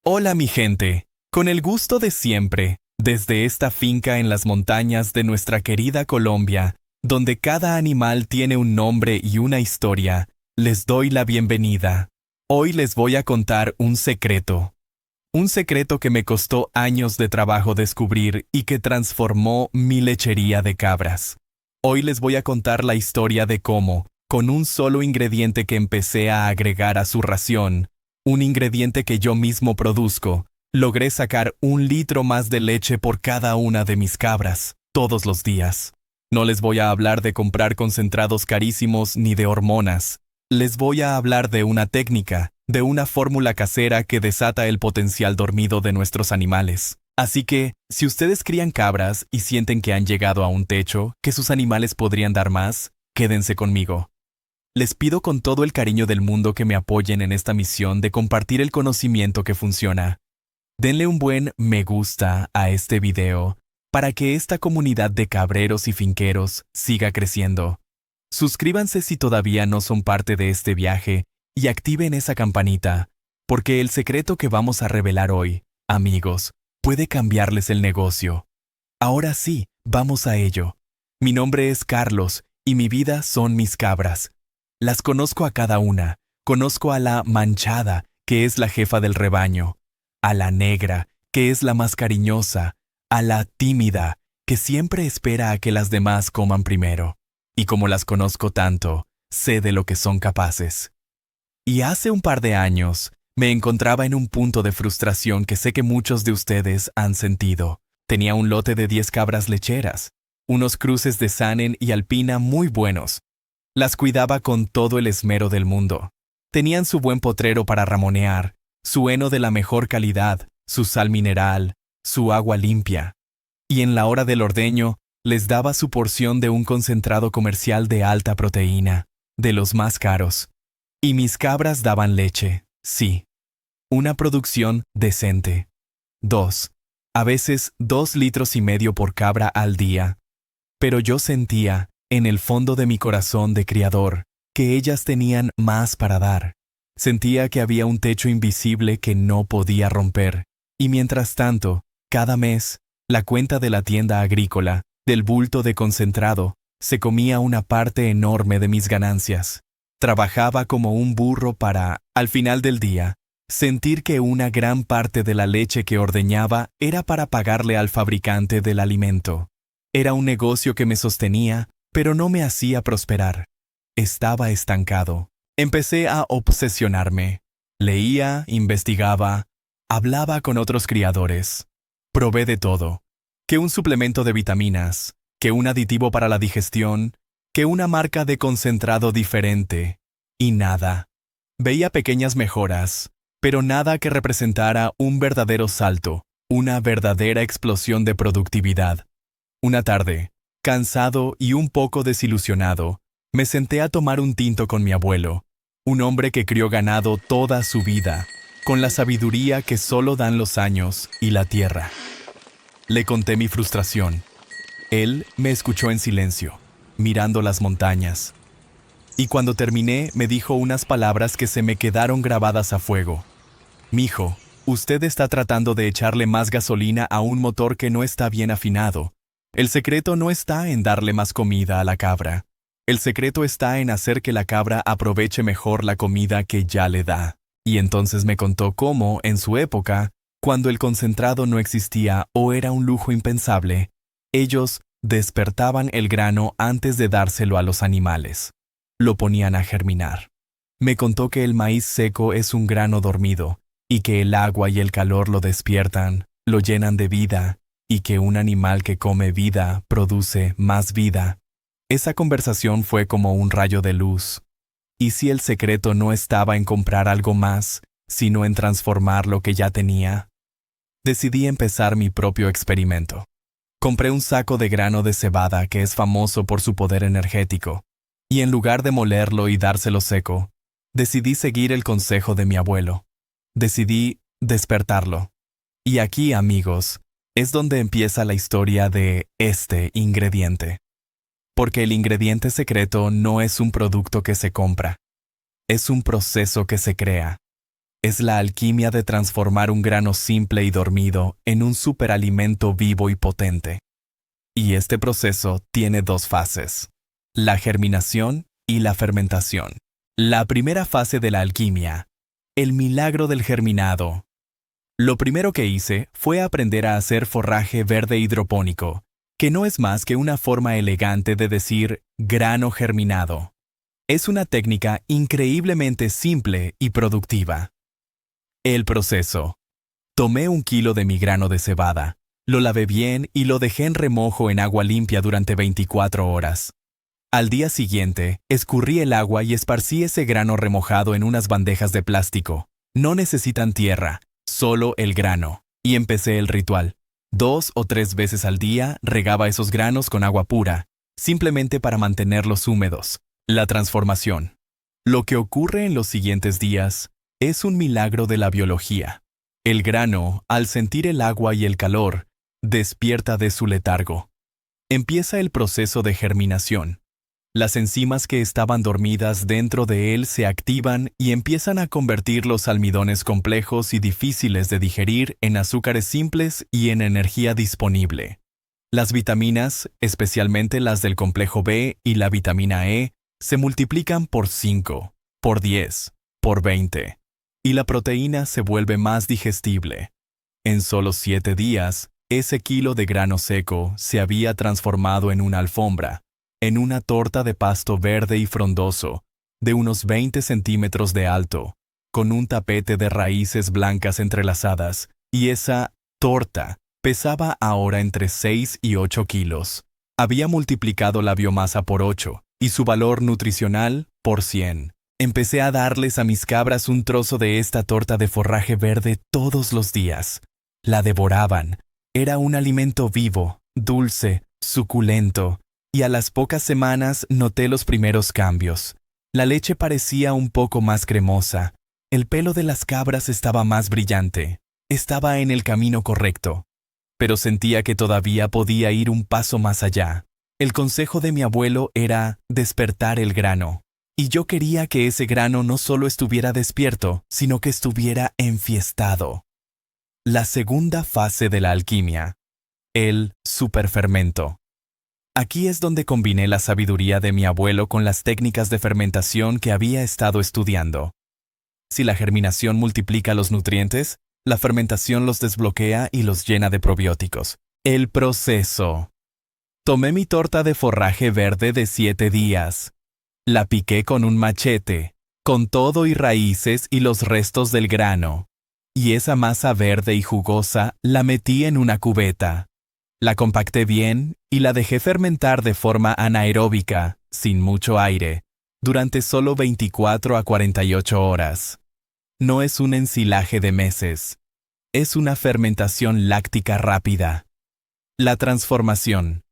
Hola mi gente, con el gusto de siempre, desde esta finca en las montañas de nuestra querida Colombia, donde cada animal tiene un nombre y una historia, les doy la bienvenida. Hoy les voy a contar un secreto que me costó años de trabajo descubrir y que transformó mi lechería de cabras. Hoy les voy a contar la historia de cómo, con un solo ingrediente que empecé a agregar a su ración, un ingrediente que yo mismo produzco, logré sacar 1 litro más de leche por cada una de mis cabras, todos los días. No les voy a hablar de comprar concentrados carísimos ni de hormonas. Les voy a hablar de una técnica, de una fórmula casera que desata el potencial dormido de nuestros animales. Así que, si ustedes crían cabras y sienten que han llegado a un techo, que sus animales podrían dar más, quédense conmigo. Les pido con todo el cariño del mundo que me apoyen en esta misión de compartir el conocimiento que funciona. Denle un buen me gusta a este video para que esta comunidad de cabreros y finqueros siga creciendo. Suscríbanse si todavía no son parte de este viaje y activen esa campanita, porque el secreto que vamos a revelar hoy, amigos, puede cambiarles el negocio. Ahora sí, vamos a ello. Mi nombre es Carlos y mi vida son mis cabras. Las conozco a cada una. Conozco a la manchada, que es la jefa del rebaño, a la negra, que es la más cariñosa, a la tímida, que siempre espera a que las demás coman primero. Y como las conozco tanto, sé de lo que son capaces. Y hace un par de años, me encontraba en un punto de frustración que sé que muchos de ustedes han sentido. Tenía un lote de 10 cabras lecheras, unos cruces de Saanen y Alpina muy buenos. Las cuidaba con todo el esmero del mundo. Tenían su buen potrero para ramonear, su heno de la mejor calidad, su sal mineral, su agua limpia. Y en la hora del ordeño, les daba su porción de un concentrado comercial de alta proteína, de los más caros. Y mis cabras daban leche, sí. Una producción decente. 2. A veces 2,5 litros por cabra al día. Pero yo sentía, en el fondo de mi corazón de criador, que ellas tenían más para dar. Sentía que había un techo invisible que no podía romper. Y mientras tanto, cada mes, la cuenta de la tienda agrícola, del bulto de concentrado, se comía una parte enorme de mis ganancias. Trabajaba como un burro para, al final del día, sentir que una gran parte de la leche que ordeñaba era para pagarle al fabricante del alimento. Era un negocio que me sostenía, pero no me hacía prosperar. Estaba estancado. Empecé a obsesionarme. Leía, investigaba, hablaba con otros criadores. Probé de todo. Que un suplemento de vitaminas, que un aditivo para la digestión, que una marca de concentrado diferente. Y nada. Veía pequeñas mejoras, pero nada que representara un verdadero salto, una verdadera explosión de productividad. Una tarde, cansado y un poco desilusionado, me senté a tomar un tinto con mi abuelo, un hombre que crió ganado toda su vida, con la sabiduría que solo dan los años y la tierra. Le conté mi frustración. Él me escuchó en silencio, mirando las montañas. Y cuando terminé, me dijo unas palabras que se me quedaron grabadas a fuego. Mijo, usted está tratando de echarle más gasolina a un motor que no está bien afinado. El secreto no está en darle más comida a la cabra. El secreto está en hacer que la cabra aproveche mejor la comida que ya le da. Y entonces me contó cómo, en su época, cuando el concentrado no existía o era un lujo impensable, ellos despertaban el grano antes de dárselo a los animales. Lo ponían a germinar. Me contó que el maíz seco es un grano dormido, y que el agua y el calor lo despiertan, lo llenan de vida, y que un animal que come vida produce más vida. Esa conversación fue como un rayo de luz. ¿Y si el secreto no estaba en comprar algo más, sino en transformar lo que ya tenía? Decidí empezar mi propio experimento. Compré un saco de grano de cebada que es famoso por su poder energético, y en lugar de molerlo y dárselo seco, decidí seguir el consejo de mi abuelo. Decidí despertarlo. Y aquí, amigos, es donde empieza la historia de este ingrediente. Porque el ingrediente secreto no es un producto que se compra, es un proceso que se crea. Es la alquimia de transformar un grano simple y dormido en un superalimento vivo y potente. Y este proceso tiene dos fases: la germinación y la fermentación. La primera fase de la alquimia, el milagro del germinado. Lo primero que hice fue aprender a hacer forraje verde hidropónico, que no es más que una forma elegante de decir grano germinado. Es una técnica increíblemente simple y productiva. El proceso. Tomé 1 kilo de mi grano de cebada, lo lavé bien y lo dejé en remojo en agua limpia durante 24 horas. Al día siguiente, escurrí el agua y esparcí ese grano remojado en unas bandejas de plástico. No necesitan tierra, solo el grano. Y empecé el ritual. 2 o 3 veces al día regaba esos granos con agua pura, simplemente para mantenerlos húmedos. La transformación. Lo que ocurre en los siguientes días es un milagro de la biología. El grano, al sentir el agua y el calor, despierta de su letargo. Empieza el proceso de germinación. Las enzimas que estaban dormidas dentro de él se activan y empiezan a convertir los almidones complejos y difíciles de digerir en azúcares simples y en energía disponible. Las vitaminas, especialmente las del complejo B y la vitamina E, se multiplican por 5, por 10, por 20, y la proteína se vuelve más digestible. En solo 7 días, ese kilo de grano seco se había transformado en una alfombra, en una torta de pasto verde y frondoso, de unos 20 centímetros de alto, con un tapete de raíces blancas entrelazadas, y esa torta pesaba ahora entre 6 y 8 kilos. Había multiplicado la biomasa por 8 y su valor nutricional por 100. Empecé a darles a mis cabras un trozo de esta torta de forraje verde todos los días. La devoraban. Era un alimento vivo, dulce, suculento, y a las pocas semanas noté los primeros cambios. La leche parecía un poco más cremosa. El pelo de las cabras estaba más brillante. Estaba en el camino correcto. Pero sentía que todavía podía ir un paso más allá. El consejo de mi abuelo era despertar el grano. Y yo quería que ese grano no solo estuviera despierto, sino que estuviera enfiestado. La segunda fase de la alquimia. El superfermento. Aquí es donde combiné la sabiduría de mi abuelo con las técnicas de fermentación que había estado estudiando. Si la germinación multiplica los nutrientes, la fermentación los desbloquea y los llena de probióticos. El proceso. Tomé mi torta de forraje verde de 7 días. La piqué con un machete, con todo y raíces y los restos del grano. Y esa masa verde y jugosa la metí en una cubeta. La compacté bien y la dejé fermentar de forma anaeróbica, sin mucho aire, durante solo 24 a 48 horas. No es un ensilaje de meses. Es una fermentación láctica rápida. La transformación.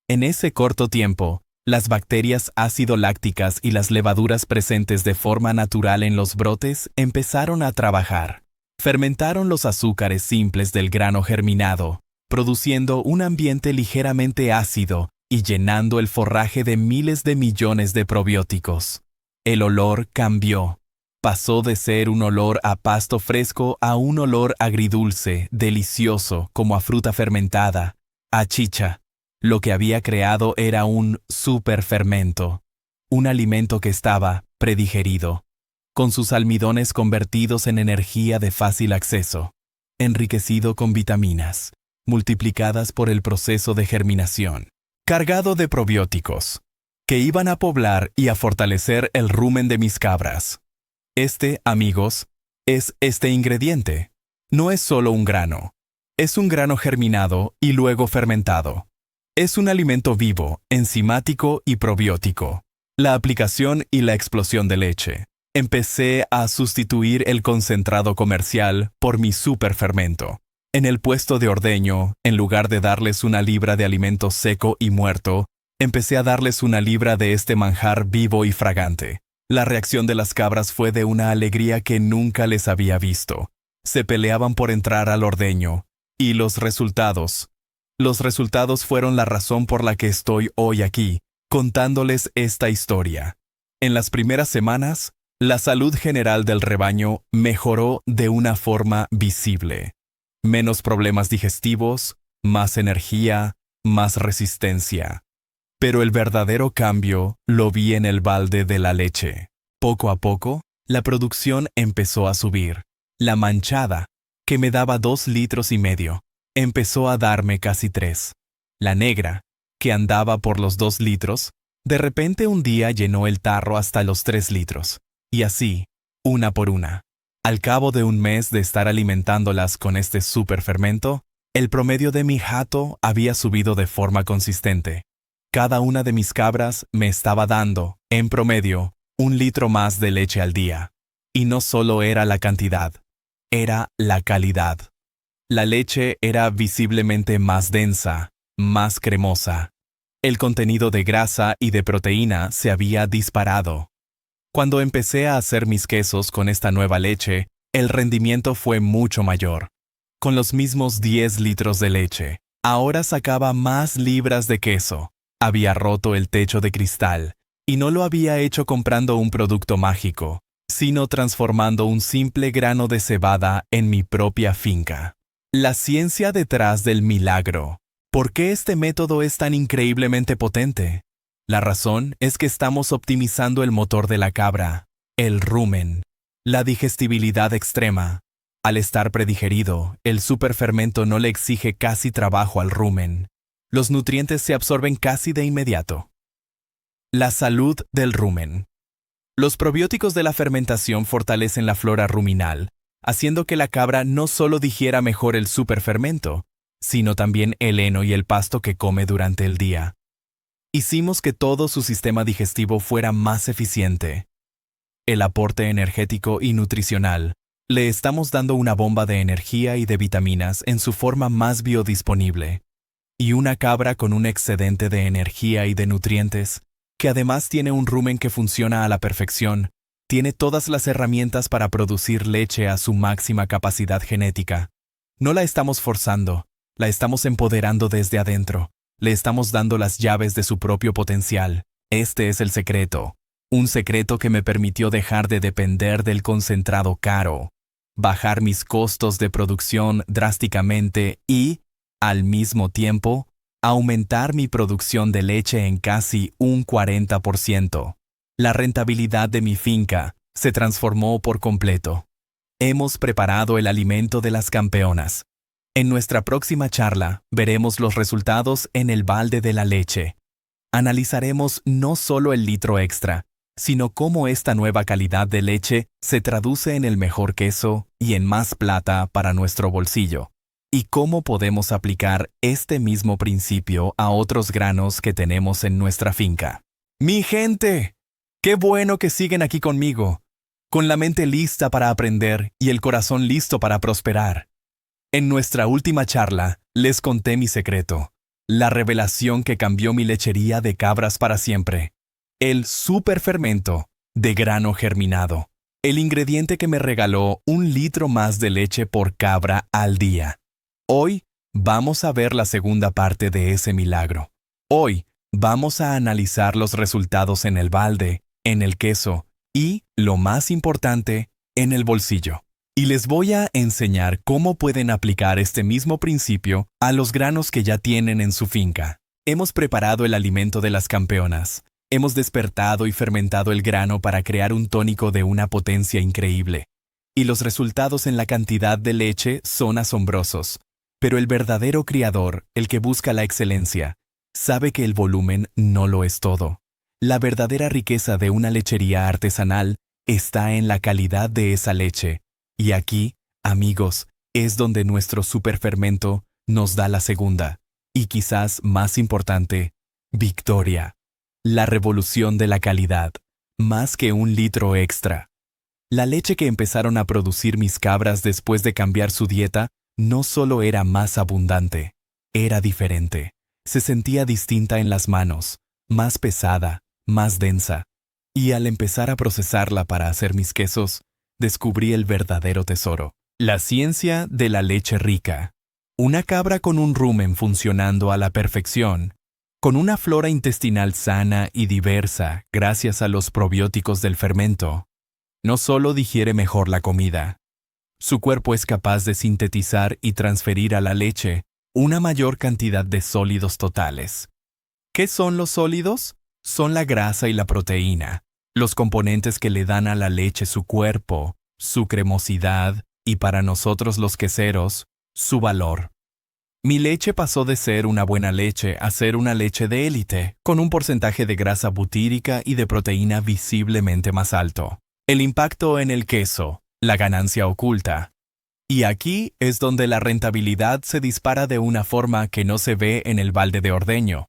En ese corto tiempo, las bacterias ácido-lácticas y las levaduras presentes de forma natural en los brotes empezaron a trabajar. Fermentaron los azúcares simples del grano germinado, produciendo un ambiente ligeramente ácido y llenando el forraje de miles de millones de probióticos. El olor cambió. Pasó de ser un olor a pasto fresco a un olor agridulce, delicioso, como a fruta fermentada, a chicha. Lo que había creado era un superfermento, un alimento que estaba predigerido, con sus almidones convertidos en energía de fácil acceso, enriquecido con vitaminas, multiplicadas por el proceso de germinación, cargado de probióticos, que iban a poblar y a fortalecer el rumen de mis cabras. Amigos, es este ingrediente. No es solo un grano. Es un grano germinado y luego fermentado. Es un alimento vivo, enzimático y probiótico. La aplicación y la explosión de leche. Empecé a sustituir el concentrado comercial por mi superfermento. En el puesto de ordeño, en lugar de darles 1 libra de alimento seco y muerto, empecé a darles 1 libra de este manjar vivo y fragante. La reacción de las cabras fue de una alegría que nunca les había visto. Se peleaban por entrar al ordeño. Y los resultados fueron la razón por la que estoy hoy aquí, contándoles esta historia. En las primeras semanas, La salud general del rebaño mejoró de una forma visible. Menos problemas digestivos, más energía, más resistencia. Pero el verdadero cambio lo vi en el balde de la leche. Poco a poco, la producción empezó a subir. La manchada, que me daba 2,5 litros, empezó a darme casi 3. La negra, que andaba por los 2 litros, de repente un día llenó el tarro hasta los 3 litros. Y así, una por una. Al cabo de un mes de estar alimentándolas con este superfermento, el promedio de mi hato había subido de forma consistente. Cada una de mis cabras me estaba dando, en promedio, 1 litro más de leche al día. Y no solo era la cantidad, era la calidad. La leche era visiblemente más densa, más cremosa. El contenido de grasa y de proteína se había disparado. Cuando empecé a hacer mis quesos con esta nueva leche, el rendimiento fue mucho mayor. Con los mismos 10 litros de leche, ahora sacaba más libras de queso. Había roto el techo de cristal, y no lo había hecho comprando un producto mágico, sino transformando un simple grano de cebada en mi propia finca. La ciencia detrás del milagro. ¿Por qué este método es tan increíblemente potente? La razón es que estamos optimizando el motor de la cabra, el rumen, la digestibilidad extrema. Al estar predigerido, el superfermento no le exige casi trabajo al rumen. Los nutrientes se absorben casi de inmediato. La salud del rumen. Los probióticos de la fermentación fortalecen la flora ruminal, haciendo que la cabra no solo digiera mejor el superfermento, sino también el heno y el pasto que come durante el día. Hicimos que todo su sistema digestivo fuera más eficiente. El aporte energético y nutricional. Le estamos dando una bomba de energía y de vitaminas en su forma más biodisponible. Y una cabra con un excedente de energía y de nutrientes, que además tiene un rumen que funciona a la perfección, tiene todas las herramientas para producir leche a su máxima capacidad genética. No la estamos forzando, la estamos empoderando desde adentro. Le estamos dando las llaves de su propio potencial. Este es el secreto. Un secreto que me permitió dejar de depender del concentrado caro, bajar mis costos de producción drásticamente y, al mismo tiempo, aumentar mi producción de leche en casi un 40%. La rentabilidad de mi finca se transformó por completo. Hemos preparado el alimento de las campeonas. En nuestra próxima charla veremos los resultados en el balde de la leche. Analizaremos no solo el litro extra, sino cómo esta nueva calidad de leche se traduce en el mejor queso y en más plata para nuestro bolsillo, y cómo podemos aplicar este mismo principio a otros granos que tenemos en nuestra finca. ¡Mi gente! ¡Qué bueno que siguen aquí conmigo! Con la mente lista para aprender y el corazón listo para prosperar. En nuestra última charla, les conté mi secreto, la revelación que cambió mi lechería de cabras para siempre, el superfermento de grano germinado, el ingrediente que me regaló 1 litro más de leche por cabra al día. Hoy vamos a ver la segunda parte de ese milagro. Hoy vamos a analizar los resultados en el balde, en el queso y, lo más importante, en el bolsillo. Y les voy a enseñar cómo pueden aplicar este mismo principio a los granos que ya tienen en su finca. Hemos preparado el alimento de las campeonas. Hemos despertado y fermentado el grano para crear un tónico de una potencia increíble. Y los resultados en la cantidad de leche son asombrosos. Pero el verdadero criador, el que busca la excelencia, sabe que el volumen no lo es todo. La verdadera riqueza de una lechería artesanal está en la calidad de esa leche. Y aquí, amigos, es donde nuestro superfermento nos da la segunda, y quizás más importante, victoria. La revolución de la calidad, más que 1 litro extra. La leche que empezaron a producir mis cabras después de cambiar su dieta no solo era más abundante, era diferente. Se sentía distinta en las manos, más pesada, más densa. Y al empezar a procesarla para hacer mis quesos, descubrí el verdadero tesoro, la ciencia de la leche rica. Una cabra con un rumen funcionando a la perfección, con una flora intestinal sana y diversa gracias a los probióticos del fermento, No solo digiere mejor la comida, su cuerpo es capaz de sintetizar y transferir a la leche una mayor cantidad de sólidos totales. ¿Qué son los sólidos? Son la grasa y la proteína, los componentes que le dan a la leche su cuerpo, su cremosidad y para nosotros los queseros, su valor. Mi leche pasó de ser una buena leche a ser una leche de élite, con un porcentaje de grasa butírica y de proteína visiblemente más alto. El impacto en el queso, la ganancia oculta. Y aquí es donde la rentabilidad se dispara de una forma que no se ve en el balde de ordeño.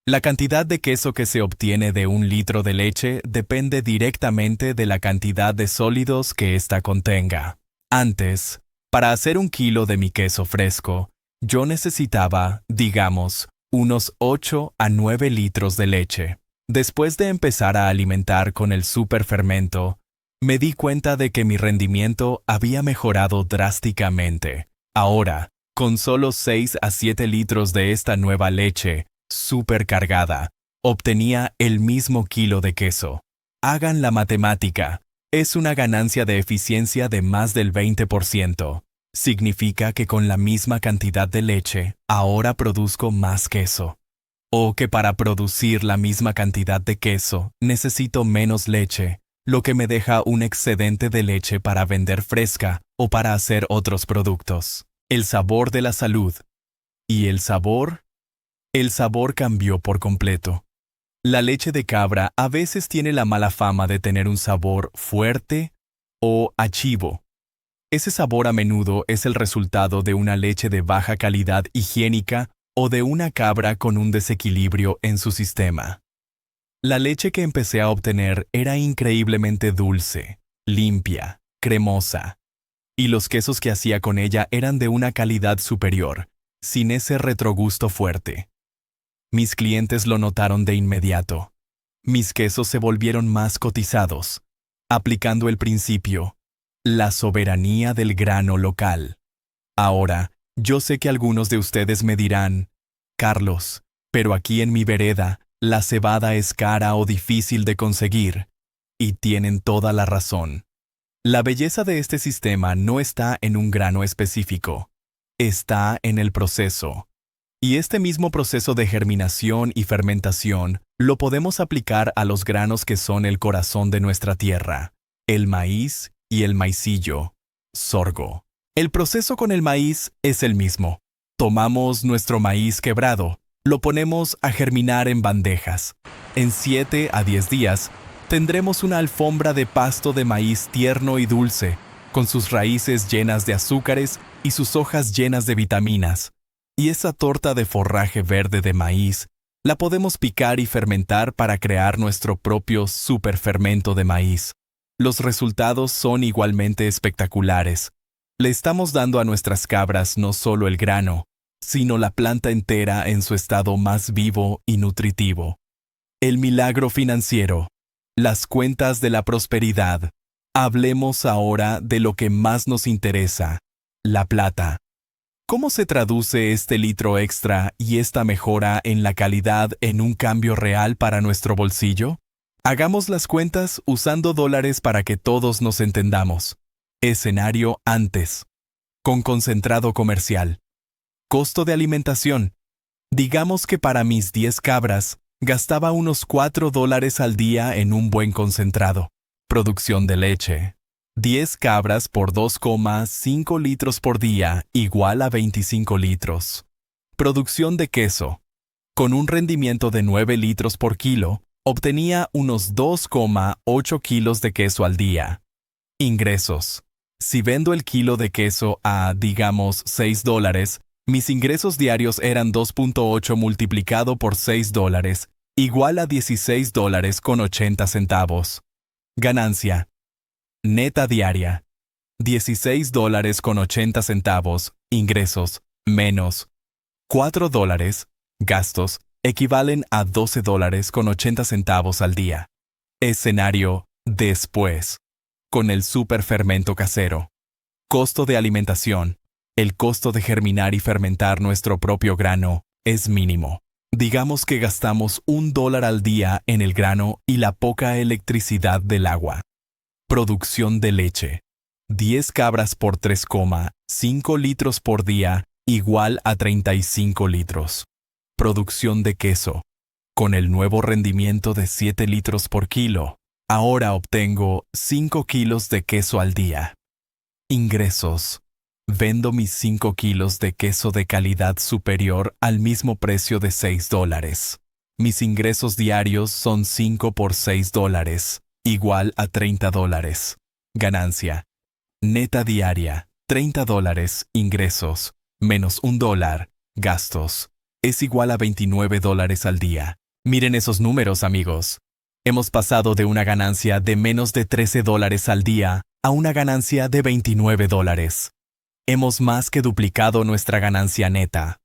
La cantidad de queso que se obtiene de 1 litro de leche depende directamente de la cantidad de sólidos que ésta contenga. Antes, para hacer 1 kilo de mi queso fresco, yo necesitaba, digamos, unos 8 a 9 litros de leche. Después de empezar a alimentar con el superfermento, me di cuenta de que mi rendimiento había mejorado drásticamente. Ahora, con solo 6 a 7 litros de esta nueva leche, supercargada, obtenía el mismo kilo de queso. Hagan la matemática. Es una ganancia de eficiencia de más del 20%. Significa que con la misma cantidad de leche, ahora produzco más queso. O que para producir la misma cantidad de queso, necesito menos leche, lo que me deja un excedente de leche para vender fresca o para hacer otros productos. El sabor de la salud. ¿Y el sabor? El sabor cambió por completo. La leche de cabra a veces tiene la mala fama de tener un sabor fuerte o a chivo. Ese sabor a menudo es el resultado de una leche de baja calidad higiénica o de una cabra con un desequilibrio en su sistema. La leche que empecé a obtener era increíblemente dulce, limpia, cremosa, y los quesos que hacía con ella eran de una calidad superior, sin ese retrogusto fuerte. Mis clientes lo notaron de inmediato. Mis quesos se volvieron más cotizados, aplicando el principio, la soberanía del grano local. Ahora, yo sé que algunos de ustedes me dirán, Carlos, pero aquí en mi vereda, la cebada es cara o difícil de conseguir. Y tienen toda la razón. La belleza de este sistema no está en un grano específico, está en el proceso. Y este mismo proceso de germinación y fermentación lo podemos aplicar a los granos que son el corazón de nuestra tierra, el maíz y el maicillo, sorgo. El proceso con el maíz es el mismo. Tomamos nuestro maíz quebrado, lo ponemos a germinar en bandejas. En 7 a 10 días, tendremos una alfombra de pasto de maíz tierno y dulce, con sus raíces llenas de azúcares y sus hojas llenas de vitaminas. Y esa torta de forraje verde de maíz, la podemos picar y fermentar para crear nuestro propio superfermento de maíz. Los resultados son igualmente espectaculares. Le estamos dando a nuestras cabras no solo el grano, sino la planta entera en su estado más vivo y nutritivo. El milagro financiero. Las cuentas de la prosperidad. Hablemos ahora de lo que más nos interesa, la plata. ¿Cómo se traduce este litro extra y esta mejora en la calidad en un cambio real para nuestro bolsillo? Hagamos las cuentas usando dólares para que todos nos entendamos. Escenario antes. Con concentrado comercial. Costo de alimentación. Digamos que para mis 10 cabras, gastaba unos $4 al día en un buen concentrado. Producción de leche. 10 cabras por 2,5 litros por día igual a 25 litros. Producción de queso. Con un rendimiento de 9 litros por kilo, obtenía unos 2,8 kilos de queso al día. Ingresos. Si vendo el kilo de queso a, digamos, $6, mis ingresos diarios eran 2.8 multiplicado por $6, igual a $16.80. Ganancia. Neta diaria. $16.80. Ingresos, menos $4. Gastos, equivalen a $12.80 al día. Escenario, después. Con el superfermento casero. Costo de alimentación. El costo de germinar y fermentar nuestro propio grano es mínimo. Digamos que gastamos $1 al día en el grano y la poca electricidad del agua. Producción de leche. 10 cabras por 3,5 litros por día, igual a 35 litros. Producción de queso. Con el nuevo rendimiento de 7 litros por kilo, ahora obtengo 5 kilos de queso al día. Ingresos. Vendo mis 5 kilos de queso de calidad superior al mismo precio de $6. Mis ingresos diarios son 5 por $6, igual a $30. Ganancia. Neta diaria, $30 ingresos, menos $1, gastos. Es igual a $29 al día. Miren esos números, amigos. Hemos pasado de una ganancia de menos de $13 al día a una ganancia de $29. Hemos más que duplicado nuestra ganancia neta.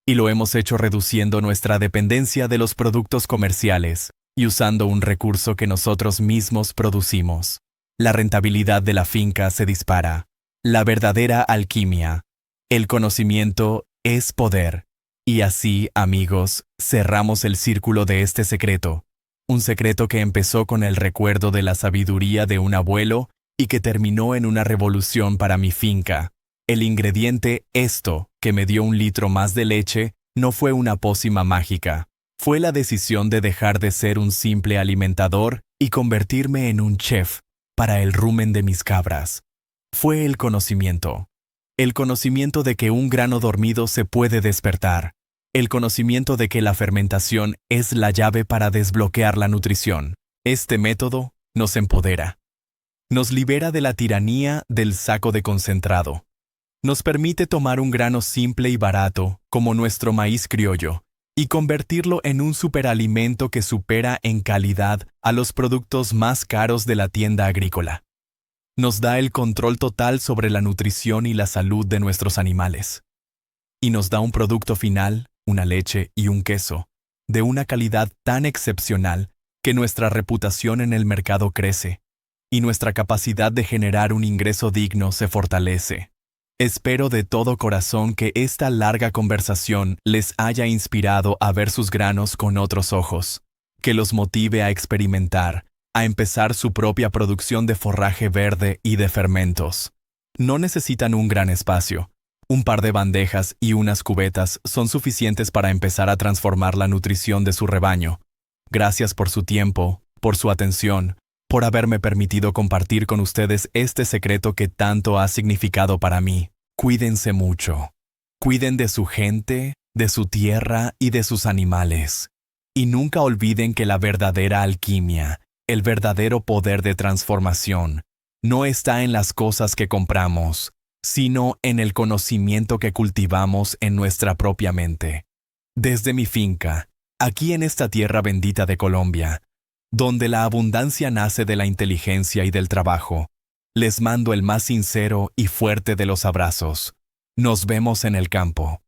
Y lo hemos hecho reduciendo nuestra dependencia de los productos comerciales y usando un recurso que nosotros mismos producimos. La rentabilidad de la finca se dispara. La verdadera alquimia. El conocimiento es poder. Y así, amigos, cerramos el círculo de este secreto. Un secreto que empezó con el recuerdo de la sabiduría de un abuelo y que terminó en una revolución para mi finca. El ingrediente esto, que me dio 1 litro más de leche, no fue una pócima mágica. Fue la decisión de dejar de ser un simple alimentador y convertirme en un chef para el rumen de mis cabras. Fue el conocimiento. El conocimiento de que un grano dormido se puede despertar. El conocimiento de que la fermentación es la llave para desbloquear la nutrición. Este método nos empodera. Nos libera de la tiranía del saco de concentrado. Nos permite tomar un grano simple y barato, como nuestro maíz criollo, y convertirlo en un superalimento que supera en calidad a los productos más caros de la tienda agrícola. Nos da el control total sobre la nutrición y la salud de nuestros animales. Y nos da un producto final, una leche y un queso, de una calidad tan excepcional que nuestra reputación en el mercado crece, y nuestra capacidad de generar un ingreso digno se fortalece. Espero de todo corazón que esta larga conversación les haya inspirado a ver sus granos con otros ojos, que los motive a experimentar, a empezar su propia producción de forraje verde y de fermentos. No necesitan un gran espacio. Un par de bandejas y unas cubetas son suficientes para empezar a transformar la nutrición de su rebaño. Gracias por su tiempo, por su atención, por haberme permitido compartir con ustedes este secreto que tanto ha significado para mí. Cuídense mucho. Cuiden de su gente, de su tierra y de sus animales. Y nunca olviden que la verdadera alquimia, el verdadero poder de transformación, no está en las cosas que compramos, sino en el conocimiento que cultivamos en nuestra propia mente. Desde mi finca, aquí en esta tierra bendita de Colombia, donde la abundancia nace de la inteligencia y del trabajo, les mando el más sincero y fuerte de los abrazos. Nos vemos en el campo.